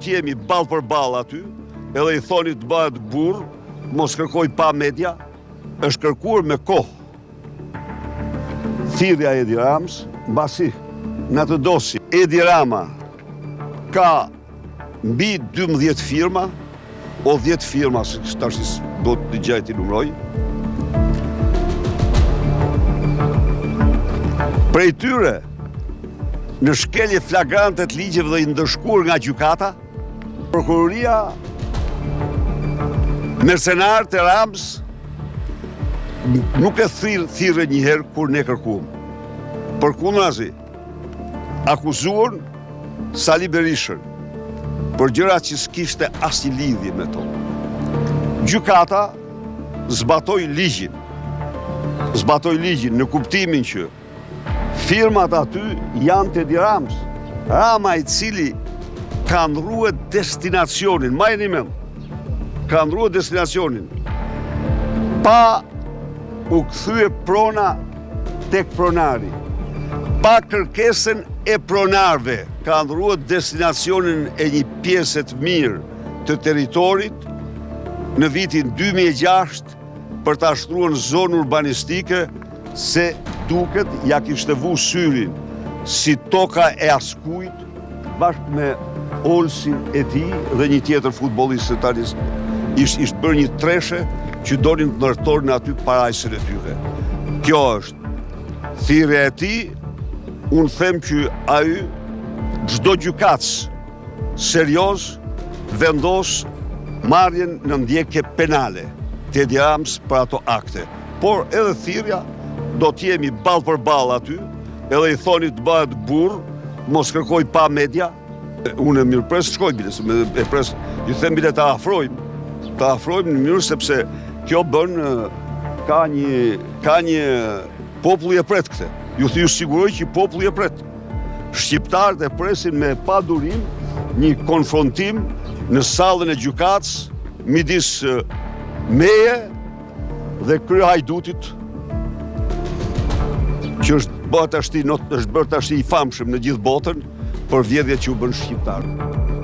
t'jemi ball për ball aty, edhe i thoni të bëhet burr, mos kërkoj pa media, është kërkuar me kohë. Thirrja e Edi Ramës, mbasi në atë dosje, Edi Rama ka mbi 12 firma, o 10 firma, se tash do të gjajt i numroj. Prej tyre, në shkelje flagrante të ligjeve dhe i ndëshkuar nga gjykata, prokuroria mercenar të Ramës nuk e thirrë njëherë kur ne kërkuam. Përkundrazi, akuzuar Sali Berishën për gjëra që s'kishte asnjë lidhje me to. Gjykata zbatoi ligjin në kuptimin që firmat aty janë të Edi Ramës. Rama i cili ka ndrruar destinacionin, majeni mend, ka ndrruar destinacionin, pa u kthye prona tek pronari, pa kërkesën e pronarve, ka ndrruar destinacionin e një pjesë të mirë të territorit në vitin 2006 për ta shtruar në zonë urbanistike se duket ja kishte vu syrin si toka e askujt bashkë me Olsin e tij dhe një tjetër futbollist tani ishte bërë një treshe që donin të ndërtonin aty parajsën e tyre. Kjo është thirrja e tij. Unë them që ai çdo gjykatës serioz vendos marrjen në ndjekje penale të Edi Ramës për ato akte. Por edhe thirrja do t'jemi ball për ball aty, edhe i thoni të bëhet burr, mos kërkoj pa media. Unë e mirëpres shkoj biles, e pres, ju them bile ta afrojmë në mënyrë sepse kjo bën ka një populli e pret këtë. Ju siguroj që populli e pret. Shqiptarët e presin me padurim një konfrontim në sallën e gjykatës midis meje dhe kryehajdutit që është bërë tash i famshëm në gjithë botën për vjedhjet që u bën shqiptarët.